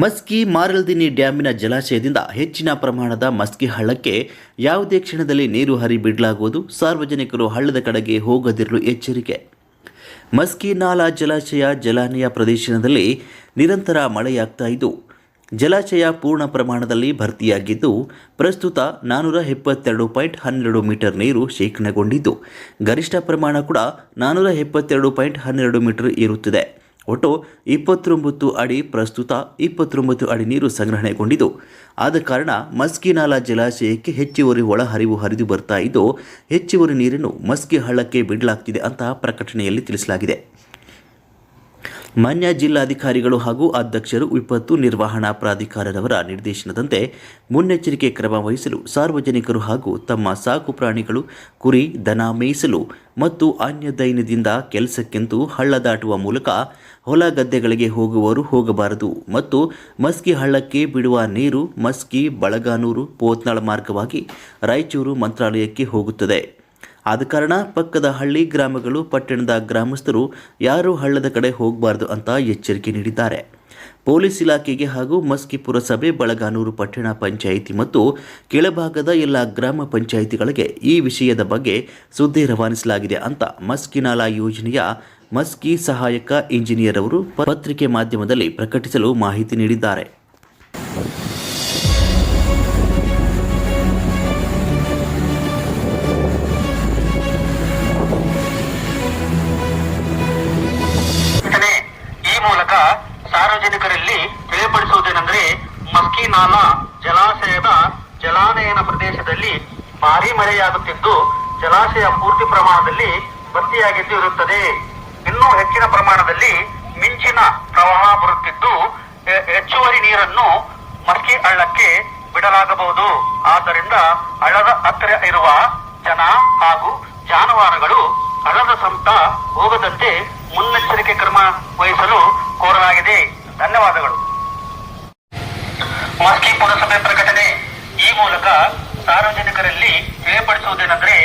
ಮಸ್ಕಿ ಮಾರಲ್ದಿನಿ ಡ್ಯಾಮಿನ ಜಲಾಶಯದಿಂದ ಹೆಚ್ಚಿನ ಪ್ರಮಾಣದ ಮಸ್ಕಿ ಹಳ್ಳಕ್ಕೆ ಯಾವುದೇ ಕ್ಷಣದಲ್ಲಿ ನೀರು ಹರಿಬಿಡಲಾಗುವುದು. ಸಾರ್ವಜನಿಕರು ಹಳ್ಳದ ಕಡೆಗೆ ಹೋಗದಿರಲು ಎಚ್ಚರಿಕೆ. ಮಸ್ಕಿ ನಾಲಾ ಜಲಾಶಯ ಜಲಾನಯ ಪ್ರದೇಶದಲ್ಲಿ ನಿರಂತರ ಮಳೆಯಾಗ್ತಾ ಇದ್ದು ಜಲಾಶಯ ಪೂರ್ಣ ಪ್ರಮಾಣದಲ್ಲಿ ಭರ್ತಿಯಾಗಿದ್ದು ಪ್ರಸ್ತುತ 472.12 ಮೀಟರ್ ನೀರು ಶೇಖರಣೆಗೊಂಡಿದ್ದು ಗರಿಷ್ಠ ಪ್ರಮಾಣ ಕೂಡ 472.12 ಮೀಟರ್ ಇರುತ್ತದೆ. ಒಟ್ಟು 29 ಅಡಿ ಪ್ರಸ್ತುತ 29 ಅಡಿ ನೀರು ಸಂಗ್ರಹಣೆಗೊಂಡಿದ್ದು ಆದ ಕಾರಣ ಮಸ್ಕಿ ನಾಲಾ ಜಲಾಶಯಕ್ಕೆ ಹೆಚ್ಚುವರಿ ಒಳಹರಿವು ಹರಿದು ಬರ್ತಾ ಇದ್ದು ಹೆಚ್ಚುವರಿ ನೀರನ್ನು ಮಸ್ಕಿ ಹಳ್ಳಕ್ಕೆ ಬಿಡಲಾಗ್ತಿದೆ ಅಂತ ಪ್ರಕಟಣೆಯಲ್ಲಿ ತಿಳಿಸಲಾಗಿದೆ. ಮಾನ್ಯ ಜಿಲ್ಲಾಧಿಕಾರಿಗಳು ಹಾಗೂ ಅಧ್ಯಕ್ಷರು ವಿಪತ್ತು ನಿರ್ವಹಣಾ ಪ್ರಾಧಿಕಾರದವರ ನಿರ್ದೇಶನದಂತೆ ಮುನ್ನೆಚ್ಚರಿಕೆ ಕ್ರಮ ವಹಿಸಲು ಸಾರ್ವಜನಿಕರು ಹಾಗೂ ತಮ್ಮ ಸಾಕು ಪ್ರಾಣಿಗಳು ಕುರಿ ದನ ಮೇಯಿಸಲು ಮತ್ತು ಅನ್ಯ ದೈನದಿಂದ ಕೆಲಸಕ್ಕೆಂದು ಹಳ್ಳ ದಾಟುವ ಮೂಲಕ ಹೊಲ ಗದ್ದೆಗಳಿಗೆ ಹೋಗುವವರು ಹೋಗಬಾರದು ಮತ್ತು ಮಸ್ಕಿ ಹಳ್ಳಕ್ಕೆ ಬಿಡುವ ನೀರು ಮಸ್ಕಿ ಬಳಗಾನೂರು ಪೋತ್ನಾಳ ಮಾರ್ಗವಾಗಿ ರಾಯಚೂರು ಮಂತ್ರಾಲಯಕ್ಕೆ ಹೋಗುತ್ತದೆ. ಆದ ಕಾರಣ ಪಕ್ಕದ ಹಳ್ಳಿ ಗ್ರಾಮಗಳು ಪಟ್ಟಣದ ಗ್ರಾಮಸ್ಥರು ಯಾರೂ ಹಳ್ಳದ ಕಡೆ ಹೋಗಬಾರದು ಅಂತ ಎಚ್ಚರಿಕೆ ನೀಡಿದ್ದಾರೆ. ಪೊಲೀಸ್ ಇಲಾಖೆಗೆ ಹಾಗೂ ಮಸ್ಕಿ ಪುರಸಭೆ ಬಳಗಾನೂರು ಪಟ್ಟಣ ಪಂಚಾಯಿತಿ ಮತ್ತು ಕೆಳಭಾಗದ ಎಲ್ಲ ಗ್ರಾಮ ಪಂಚಾಯಿತಿಗಳಿಗೆ ಈ ವಿಷಯದ ಬಗ್ಗೆ ಸುದ್ದಿ ರವಾನಿಸಲಾಗಿದೆ ಅಂತ ಮಸ್ಕಿ ನಾಲಾ ಯೋಜನೆಯ ಮಸ್ಕಿ ಸಹಾಯಕ ಇಂಜಿನಿಯರ್ ಅವರು ಪತ್ರಿಕೆ ಮಾಧ್ಯಮದಲ್ಲಿ ಪ್ರಕಟಿಸಲು ಮಾಹಿತಿ ನೀಡಿದ್ದಾರೆ. ಸಾರ್ವಜನಿಕರಲ್ಲಿ ತಿಳಿಪಡಿಸುವುದೇನೆಂದರೆ ಮಸ್ಕಿ ನಾಲಾ ಜಲಾಶಯದ ಜಲಾನಯನ ಪ್ರದೇಶದಲ್ಲಿ ಭಾರೀ ಮಳೆಯಾಗುತ್ತಿದ್ದು ಜಲಾಶಯ ಪೂರ್ತಿ ಪ್ರಮಾಣದಲ್ಲಿ ಭರ್ತಿಯಾಗಿದ್ದು ಇರುತ್ತದೆ. ಇನ್ನೂ ಹೆಚ್ಚಿನ ಪ್ರಮಾಣದಲ್ಲಿ ಮಿಂಚಿನ ಪ್ರವಾಹ ಬರುತ್ತಿದ್ದು ಹೆಚ್ಚುವರಿ ನೀರನ್ನು ಮಸ್ಕಿ ಹಳ್ಳಕ್ಕೆ ಬಿಡಲಾಗಬಹುದು. ಆದ್ದರಿಂದ ಹಳ್ಳದ ಹತ್ತಿರ ಇರುವ ಜನ ಹಾಗೂ ಜಾನುವಾರುಗಳು ಹಳ್ಳದ ಸಮೀಪ ಹೋಗದಂತೆ ಮುನ್ನೆಚ್ಚರಿಕೆ ಕ್ರಮ ವಹಿಸಲು ಕೋರಲಾಗಿದೆ. ಧನ್ಯವಾದಗಳು. ಮಸ್ಕಿ ಪುರಸಭೆ ಪ್ರಕಟಣೆ. ಈ ಮೂಲಕ ಸಾರ್ವಜನಿಕರಲ್ಲಿ ತಿಳಿಪಡಿಸುವುದೇನೆಂದರೆ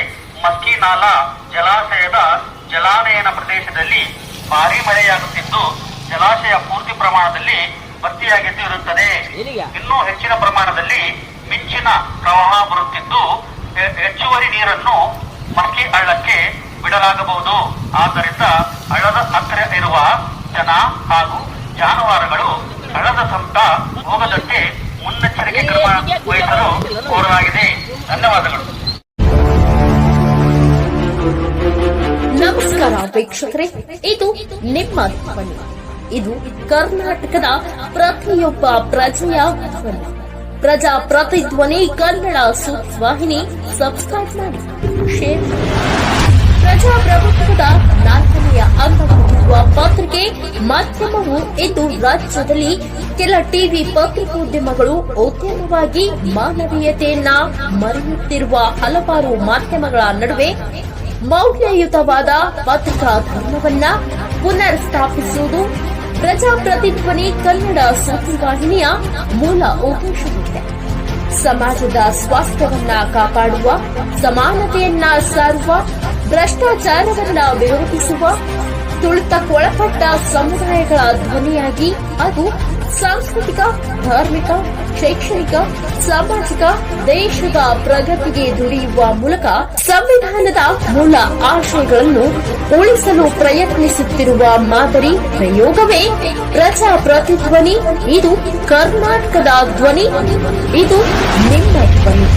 ಮಸ್ಕಿ ನಾಲಾ ಜಲಾಶಯದ ಜಲಾನಯನ ಪ್ರದೇಶದಲ್ಲಿ ಭಾರೀ ಮಳೆಯಾಗುತ್ತಿದ್ದು ಜಲಾಶಯ ಪೂರ್ತಿ ಪ್ರಮಾಣದಲ್ಲಿ ಭರ್ತಿಯಾಗಿದ್ದು ಇರುತ್ತದೆ. ಇನ್ನೂ ಹೆಚ್ಚಿನ ಪ್ರಮಾಣದಲ್ಲಿ ಮಿಂಚಿನ ಪ್ರವಾಹ ಬರುತ್ತಿದ್ದು ಹೆಚ್ಚುವರಿ ನೀರನ್ನು ಮಸ್ಕಿ ಹಳ್ಳಕ್ಕೆ ಬಿಡಲಾಗಬಹುದು. ಆದ್ದರಿಂದ ಹಳ್ಳದ ಹತ್ತಿರ ಇರುವ ಜನ ಹಾಗೂ ಜಾನುವಾರುಗಳು ಹಳ್ಳದ ಸಮೀಪ ಹೋಗದಂತೆ ಮುನ್ನೆಚ್ಚರಿಕೆ ಕ್ರಮ ವಹಿಸಲು ಕೋರಲಾಗಿದೆ. ಧನ್ಯವಾದಗಳು. ನಮಸ್ಕಾರ ವೀಕ್ಷಕರೇ, ಇದು ನಿಮ್ಮ ಧ್ವನಿ. ಇದು ಕರ್ನಾಟಕದ ಪ್ರತಿಯೊಬ್ಬ ಪ್ರಜೆಯ ಧ್ವನಿ. ಪ್ರಜಾ ಪ್ರತಿಧ್ವನಿ ಕನ್ನಡ ಸುದ್ದಿವಾಹಿನಿ ಸಬ್ಸ್ಕ್ರೈಬ್ ಮಾಡಿ, ಶೇರ್ ಮಾಡಿ. ಪ್ರಜಾಪ್ರಭುತ್ವದ 4ನೆಯ ಅಂಗವಾಗಿರುವ ಪತ್ರಿಕೆ ಮಾಧ್ಯಮವು ಇಂದು ರಾಜ್ಯದಲ್ಲಿ ಕೆಲ ಟಿವಿ ಪತ್ರಿಕೋದ್ಯಮಗಳು ಉದ್ಯಮವಾಗಿ ಮಾನವೀಯತೆಯನ್ನ ಮರೆಯುತ್ತಿರುವ ಹಲವಾರು ಮಾಧ್ಯಮಗಳ ನಡುವೆ ಮೌಲ್ಯಯುತವಾದ ಪತ್ರಿಕಾ ಧರ್ಮವನ್ನ ಪುನರ್ ಸ್ಥಾಪಿಸುವುದು ಪ್ರಜಾಪ್ರತಿಧ್ವನಿ ಕನ್ನಡ ಸುದ್ದಿವಾಹಿನಿಯ ಮೂಲ ಉದ್ದೇಶವಾಗಿದೆ. ಸಮಾಜದ ಸ್ವಾಸ್ಥ್ಯವನ್ನ ಕಾಪಾಡುವ, ಸಮಾನತೆಯನ್ನ ಸಾರುವ, ಭ್ರಷ್ಟಾಚಾರವನ್ನ ವಿರೋಧಿಸುವ, ತುಳಿತಕ್ಕೊಳಪಟ್ಟ ಸಮುದಾಯಗಳ ಧ್ವನಿಯಾಗಿ ಅದು ಸಾಂಸ್ಕೃತಿಕ, ಧಾರ್ಮಿಕ, ಶೈಕ್ಷಣಿಕ, ಸಾಮಾಜಿಕ ದೇಶದ ಪ್ರಗತಿಗೆ ದುಡಿಯುವ ಮೂಲಕ ಸಂವಿಧಾನದ ಮೂಲ ಆಶಯಗಳನ್ನು ಉಳಿಸಲು ಪ್ರಯತ್ನಿಸುತ್ತಿರುವ ಮಾದರಿ ಪ್ರಯೋಗವೇ ಪ್ರಜಾಪ್ರತಿಧ್ವನಿ. ಇದು ಕರ್ನಾಟಕದ ಧ್ವನಿ, ಇದು ನಿಮ್ಮ ಧ್ವನಿ.